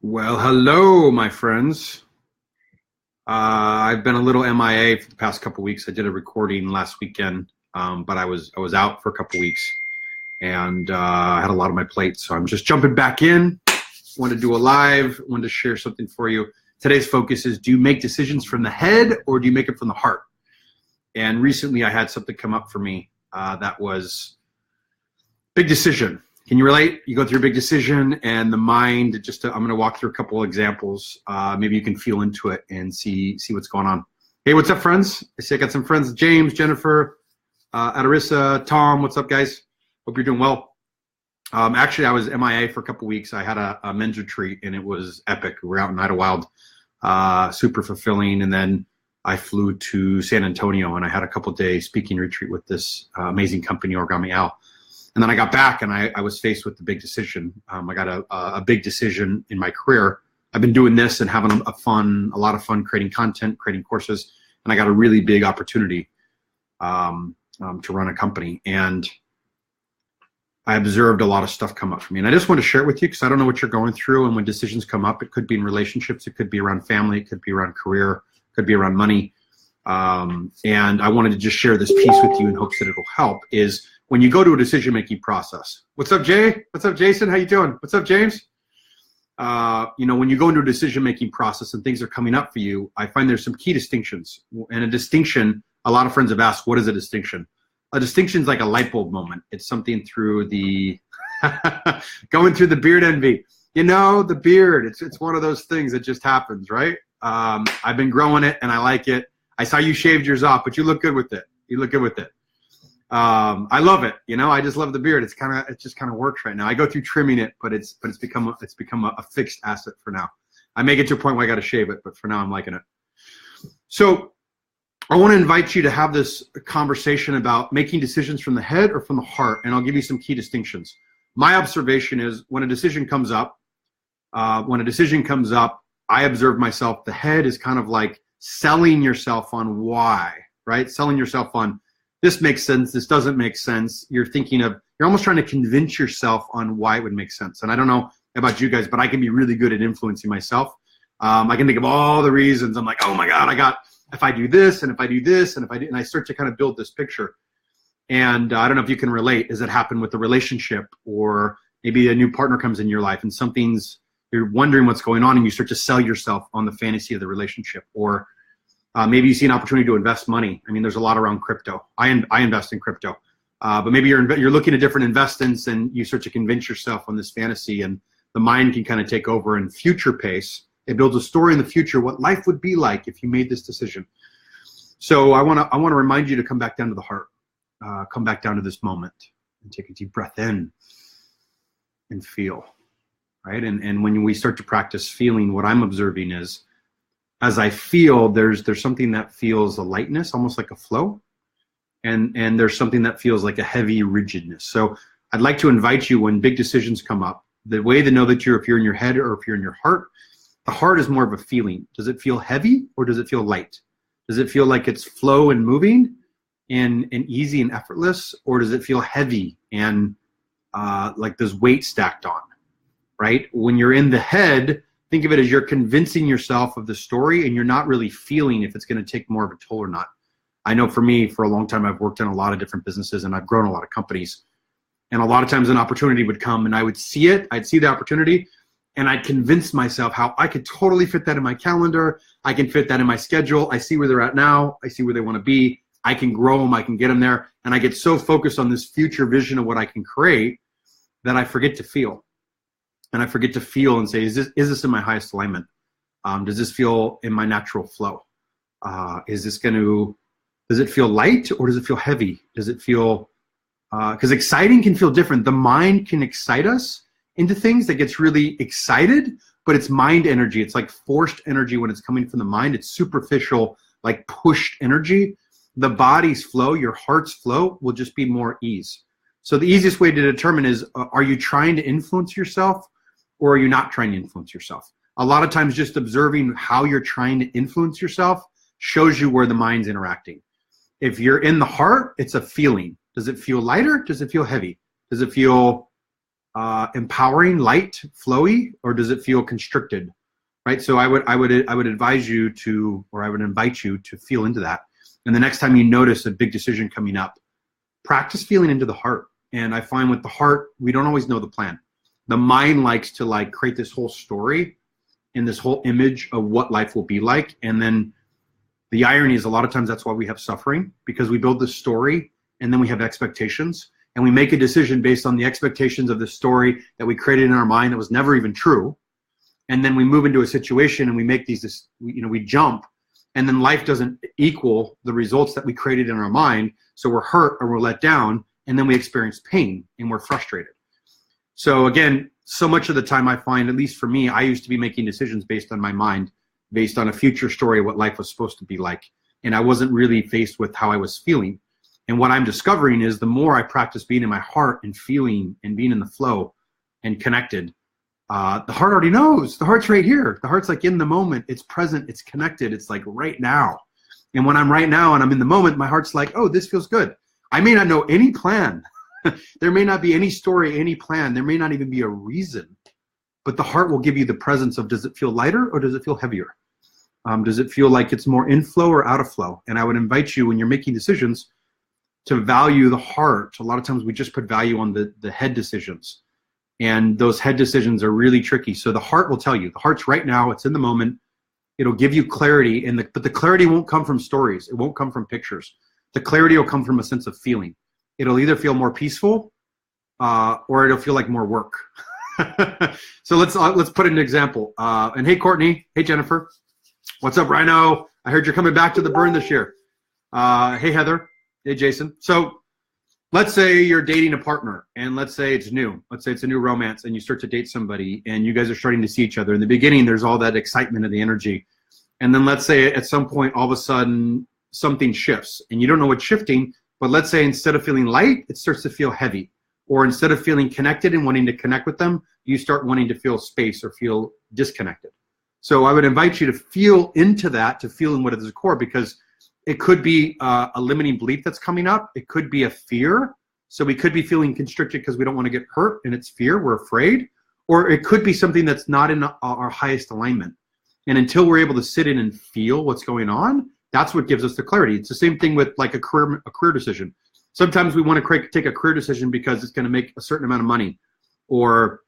Well, hello, my friends. I've been a little MIA for the past couple weeks. I did a recording last weekend, but I was out for a couple weeks, and I had a lot on my plate. So I'm just jumping back in. Want to do a live. Want to share something for you. Today's focus is: do you make decisions from the head or do you make it from the heart? And recently, I had something come up for me that was big decision. Can you relate? You go through a big decision and the mind, I'm going to walk through a couple of examples. Maybe you can feel into it and see what's going on. Hey, what's up, friends? I see I got some friends. James, Jennifer, Adarissa, Tom. What's up, guys? Hope you're doing well. Actually, I was MIA for a couple of weeks. I had a men's retreat and it was epic. We were out in Idlewild, super fulfilling. And then I flew to San Antonio and I had a couple of day speaking retreat with this amazing company, Origami Al. And then I got back and I was faced with the big decision. I got a big decision in my career. I've been doing this and having a lot of fun creating content, creating courses, and I got a really big opportunity to run a company. And I observed a lot of stuff come up for me. And I just want to share it with you because I don't know what you're going through. And when decisions come up, it could be in relationships, it could be around family, it could be around career, it could be around money. And I wanted to just share this piece with you in hopes that it'll help is when you go to a decision-making process. What's up, Jay? What's up, Jason? How you doing? What's up, James? When you go into a decision-making process and things are coming up for you, I find there's some key distinctions. And a distinction, a lot of friends have asked, what is a distinction? A distinction is like a light bulb moment. It's something through the, going through the beard envy. You know, the beard, it's one of those things that just happens, right? I've been growing it and I like it. I saw you shaved yours off, but you look good with it. You look good with it. I love it. You know, I just love the beard. It just kind of works right now. I go through trimming it, but it's become a fixed asset for now. I may get to a point where I got to shave it, but for now I'm liking it. So I want to invite you to have this conversation about making decisions from the head or from the heart, and I'll give you some key distinctions. My observation is when a decision comes up, I observe myself. The head is kind of like selling yourself on why, right? Selling yourself on this makes sense, this doesn't make sense. You're almost trying to convince yourself on why it would make sense. And I don't know about you guys, but I can be really good at influencing myself. I can think of all the reasons. I'm like, oh my God, if I do this, and if I do this, and I start to kind of build this picture. And I don't know if you can relate. Does it happen with the relationship, or maybe a new partner comes in your life and you're wondering what's going on and you start to sell yourself on the fantasy of the relationship, or maybe you see an opportunity to invest money. I mean, there's a lot around crypto. I invest in crypto, but maybe you're looking at different investments and you start to convince yourself on this fantasy, and the mind can kind of take over and future pace. It builds a story in the future, what life would be like if you made this decision. So I want to remind you to come back down to the heart, come back down to this moment, and take a deep breath in and feel, right? And when we start to practice feeling, what I'm observing is, as I feel, there's something that feels a lightness, almost like a flow, and there's something that feels like a heavy rigidness. So I'd like to invite you, when big decisions come up, the way to know that if you're in your head or if you're in your heart, the heart is more of a feeling. Does it feel heavy or does it feel light? Does it feel like it's flow and moving and easy and effortless, or does it feel heavy and like there's weight stacked on, right? When you're in the head, think of it as you're convincing yourself of the story and you're not really feeling if it's going to take more of a toll or not. I know for me, for a long time, I've worked in a lot of different businesses and I've grown a lot of companies. And a lot of times an opportunity would come and I would see it. I'd see the opportunity and I'd convince myself how I could totally fit that in my calendar. I can fit that in my schedule. I see where they're at now. I see where they want to be. I can grow them. I can get them there. And I get so focused on this future vision of what I can create that I forget to feel. And I forget to feel and say, is this in my highest alignment? Does this feel in my natural flow? Does it feel light or does it feel heavy? Does it feel, because exciting can feel different. The mind can excite us into things that gets really excited, but it's mind energy. It's like forced energy when it's coming from the mind. It's superficial, like pushed energy. The body's flow, your heart's flow will just be more ease. So the easiest way to determine is, are you trying to influence yourself? Or are you not trying to influence yourself? A lot of times just observing how you're trying to influence yourself shows you where the mind's interacting. If you're in the heart, it's a feeling. Does it feel lighter? Does it feel heavy? Does it feel empowering, light, flowy, or does it feel constricted? Right. So I would advise you to, or I would invite you to feel into that. And the next time you notice a big decision coming up, practice feeling into the heart. And I find with the heart, we don't always know the plan. The mind likes to like create this whole story and this whole image of what life will be like. And then the irony is a lot of times that's why we have suffering, because we build this story and then we have expectations and we make a decision based on the expectations of the story that we created in our mind that was never even true. And then we move into a situation and we make these, we jump, and then life doesn't equal the results that we created in our mind. So we're hurt or we're let down, and then we experience pain and we're frustrated. So again, so much of the time I find, at least for me, I used to be making decisions based on my mind, based on a future story of what life was supposed to be like. And I wasn't really faced with how I was feeling. And what I'm discovering is the more I practice being in my heart and feeling and being in the flow and connected, the heart already knows. The heart's right here. The heart's like in the moment. It's present. It's connected. It's like right now. And when I'm right now and I'm in the moment, my heart's like, oh, this feels good. I may not know any plan. There may not be any story, any plan. There may not even be a reason. But the heart will give you the presence of, does it feel lighter or does it feel heavier? Does it feel like it's more in flow or out of flow? And I would invite you, when you're making decisions, to value the heart. A lot of times we just put value on the head decisions. And those head decisions are really tricky. So the heart will tell you. The heart's right now. It's in the moment. It'll give you clarity. But the clarity won't come from stories. It won't come from pictures. The clarity will come from a sense of feeling. It'll either feel more peaceful or it'll feel like more work. So let's put an example. And hey, Courtney. Hey, Jennifer. What's up, Rhino? I heard you're coming back to the burn this year. Hey, Heather. Hey, Jason. So let's say you're dating a partner, and let's say it's new. Let's say it's a new romance, and you start to date somebody, and you guys are starting to see each other. In the beginning, there's all that excitement and the energy. And then let's say at some point, all of a sudden, something shifts, and you don't know what's shifting, but let's say instead of feeling light, it starts to feel heavy. Or instead of feeling connected and wanting to connect with them, you start wanting to feel space or feel disconnected. So I would invite you to feel into that, to feel in what is the core, because it could be a limiting belief that's coming up. It could be a fear. So we could be feeling constricted because we don't want to get hurt, and it's fear. We're afraid. Or it could be something that's not in our highest alignment. And until we're able to sit in and feel what's going on, that's what gives us the clarity. It's the same thing with like a career decision. Sometimes we want to take a career decision because it's going to make a certain amount of money, or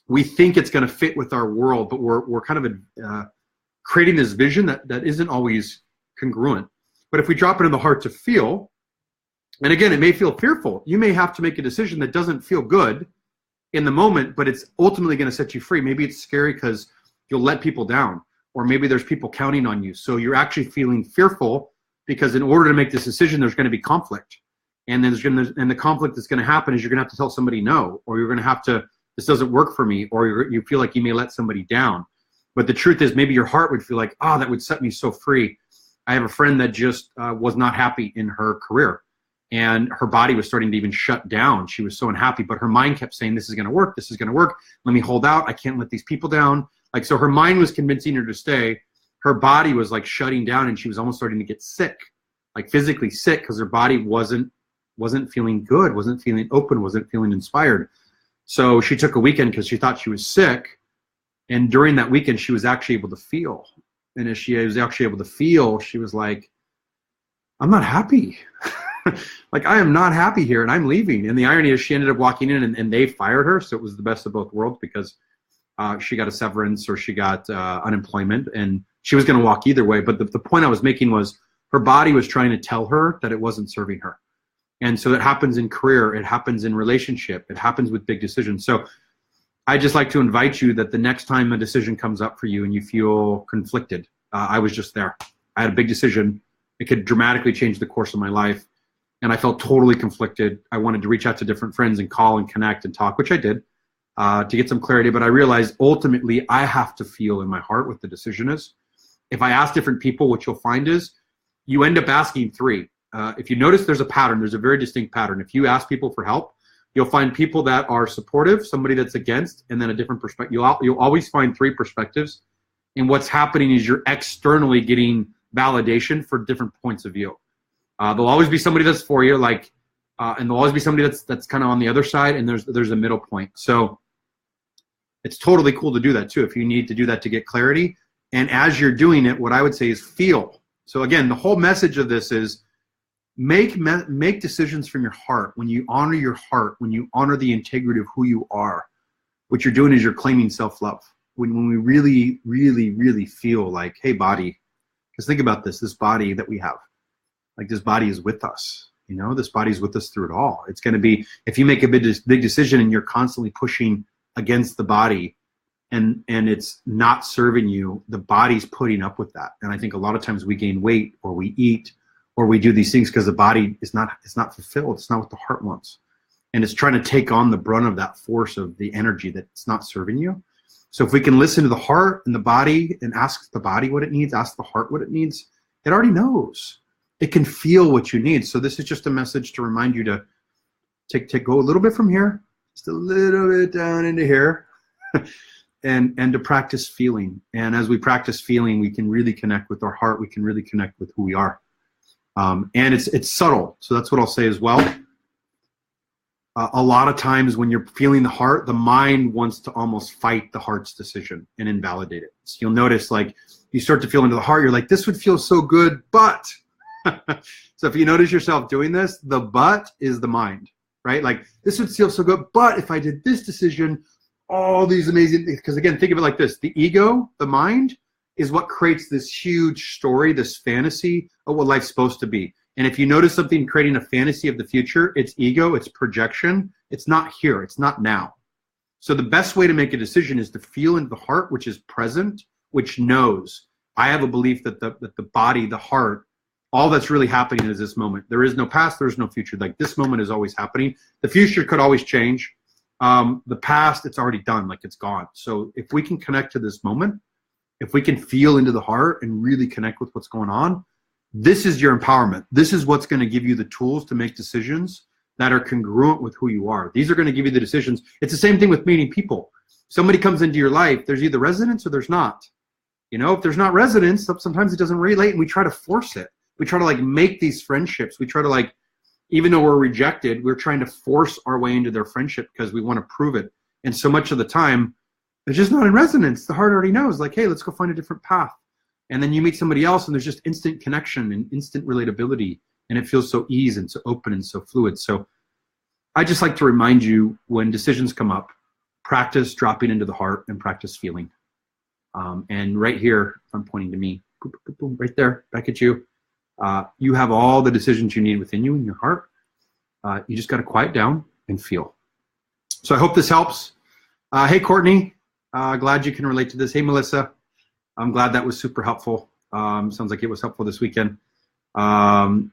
we think it's going to fit with our world, but we're kind of creating this vision that isn't always congruent. But if we drop it in the heart to feel, and again, it may feel fearful. You may have to make a decision that doesn't feel good in the moment, but it's ultimately going to set you free. Maybe it's scary because you'll let people down, or maybe there's people counting on you. So you're actually feeling fearful because in order to make this decision, there's going to be conflict. And then the conflict that's going to happen is you're going to have to tell somebody no, or you're going to have to, this doesn't work for me, or you feel like you may let somebody down. But the truth is, maybe your heart would feel like, oh, that would set me so free. I have a friend that just was not happy in her career, and her body was starting to even shut down. She was so unhappy, but her mind kept saying, this is going to work. This is going to work. Let me hold out. I can't let these people down. Like, so her mind was convincing her to stay. Her body was like shutting down, and she was almost starting to get sick, like physically sick, because her body wasn't feeling good, wasn't feeling open, wasn't feeling inspired. So she took a weekend because she thought she was sick. And during that weekend, she was actually able to feel. And as she was actually able to feel, she was like, I'm not happy. Like, I am not happy here, and I'm leaving. And the irony is she ended up walking in, and they fired her. So it was the best of both worlds, because she got a severance, or she got unemployment, and she was going to walk either way. But the point I was making was her body was trying to tell her that it wasn't serving her. And so it happens in career, it happens in relationship, it happens with big decisions. So I just like to invite you that the next time a decision comes up for you and you feel conflicted, I was just there. I had a big decision. It could dramatically change the course of my life. And I felt totally conflicted. I wanted to reach out to different friends and call and connect and talk, which I did, to get some clarity. But I realized ultimately I have to feel in my heart what the decision is. If I ask different people, what you'll find is you end up asking three. If you notice, there's a pattern. There's a very distinct pattern. If you ask people for help, you'll find people that are supportive, somebody that's against, and then a different perspective. You'll always find three perspectives. And what's happening is you're externally getting validation for different points of view. There'll always be somebody that's for you, like And there'll always be somebody that's kind of on the other side, and there's a middle point. So it's totally cool to do that too if you need to do that to get clarity. And as you're doing it, what I would say is feel. So again, the whole message of this is make decisions from your heart. When you honor your heart, when you honor the integrity of who you are, what you're doing is you're claiming self-love. When we really, really, really feel like, hey, body, because think about this body that we have, like this body is with us. You know, this body's with us through it all. It's going to be, if you make a big decision and you're constantly pushing against the body and it's not serving you, the body's putting up with that. And I think a lot of times we gain weight or we eat or we do these things because the body is not fulfilled. It's not what the heart wants. And it's trying to take on the brunt of that force of the energy that's not serving you. So if we can listen to the heart and the body and ask the body what it needs, ask the heart what it needs, it already knows. It can feel what you need. So this is just a message to remind you to go a little bit from here, just a little bit down into here, and to practice feeling. And as we practice feeling, we can really connect with our heart. We can really connect with who we are. And it's subtle. So that's what I'll say as well. A lot of times when you're feeling the heart, the mind wants to almost fight the heart's decision and invalidate it. So you'll notice, like, you start to feel into the heart, you're like, this would feel so good, but. So if you notice yourself doing this, the but is the mind, right? Like, this would feel so good, but if I did this decision, all these amazing things, because again, think of it like this. The ego, the mind, is what creates this huge story, this fantasy of what life's supposed to be. And if you notice something creating a fantasy of the future, it's ego, it's projection. It's not here, it's not now. So the best way to make a decision is to feel into the heart, which is present, which knows. I have a belief that the body, the heart, all that's really happening is this moment. There is no past, there is no future. Like, this moment is always happening. The future could always change. The past, it's already done, like it's gone. So if we can connect to this moment, if we can feel into the heart and really connect with what's going on, this is your empowerment. This is what's going to give you the tools to make decisions that are congruent with who you are. These are going to give you the decisions. It's the same thing with meeting people. Somebody comes into your life, there's either resonance or there's not. You know, if there's not resonance, sometimes it doesn't relate, and we try to force it. We try to, like, make these friendships. We try to, like, even though we're rejected, we're trying to force our way into their friendship because we want to prove it. And so much of the time, it's just not in resonance. The heart already knows, like, hey, let's go find a different path. And then you meet somebody else, and there's just instant connection and instant relatability, and it feels so easy and so open and so fluid. So I just like to remind you, when decisions come up, practice dropping into the heart and practice feeling. And right here, I'm pointing to me, boom, boom, boom, right there, back at you. You have all the decisions you need within you in your heart. You just got to quiet down and feel. So I hope this helps. Hey, Courtney, glad you can relate to this. Hey, Melissa, I'm glad that was super helpful. Sounds like it was helpful this weekend.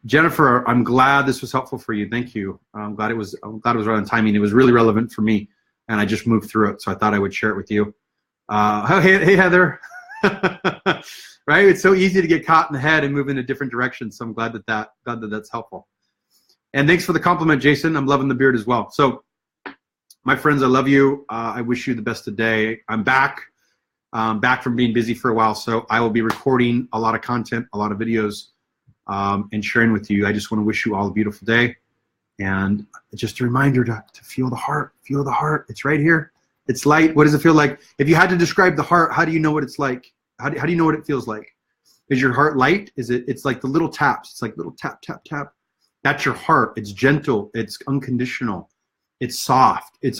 Jennifer, I'm glad this was helpful for you. Thank you. I'm glad it was right on timing. It was really relevant for me, and I just moved through it, so I thought I would share it with you. Hey, Heather. Right? It's so easy to get caught in the head and move in a different direction. So I'm glad that's helpful. And thanks for the compliment, Jason. I'm loving the beard as well. So, my friends, I love you. I wish you the best today. I'm back from being busy for a while. So I will be recording a lot of content, a lot of videos, and sharing with you. I just want to wish you all a beautiful day. And just a reminder to feel the heart. Feel the heart. It's right here. It's light. What does it feel like? If you had to describe the heart, how do you know what it's like? How do you know what it feels like? Is your heart light? It's like the little taps. It's like little tap, tap, tap. That's your heart. It's gentle. It's unconditional. It's soft. It's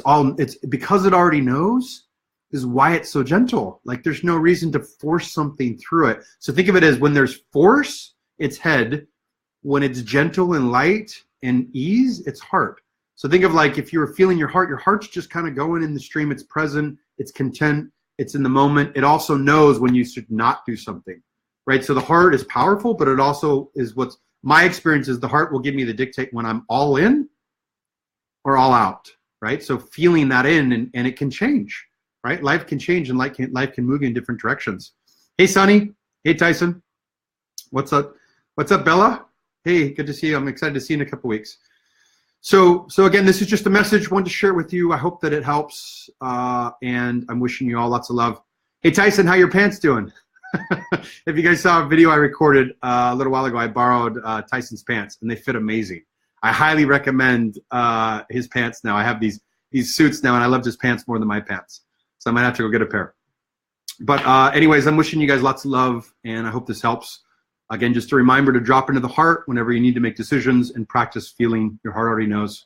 because it already knows is why it's so gentle. Like, there's no reason to force something through it. So think of it as, when there's force, it's head. When it's gentle and light and ease, it's heart. So think of, like, if you were feeling your heart's just kind of going in the stream. It's present. It's content. It's in the moment. It also knows when you should not do something, right? So the heart is powerful, but it also is my experience is the heart will give me the dictate when I'm all in or all out, right? So feeling that in, and it can change, right? Life can change, and life can move you in different directions. Hey, Sonny. Hey, Tyson. What's up? What's up, Bella? Hey, good to see you. I'm excited to see you in a couple weeks. So again, this is just a message. Wanted to share it with you. I hope that it helps, and I'm wishing you all lots of love. Hey, Tyson, how your pants doing? If you guys saw a video I recorded a little while ago, I borrowed Tyson's pants, and they fit amazing. I highly recommend his pants now. I have these suits now, and I love his pants more than my pants. So I might have to go get a pair. But anyways, I'm wishing you guys lots of love, and I hope this helps. Again, just a reminder to drop into the heart whenever you need to make decisions and practice feeling. Your heart already knows.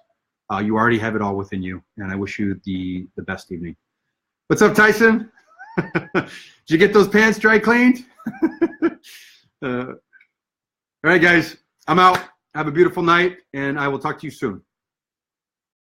You already have it all within you, and I wish you the best evening. What's up, Tyson? Did you get those pants dry cleaned? All right, guys, I'm out. Have a beautiful night, and I will talk to you soon.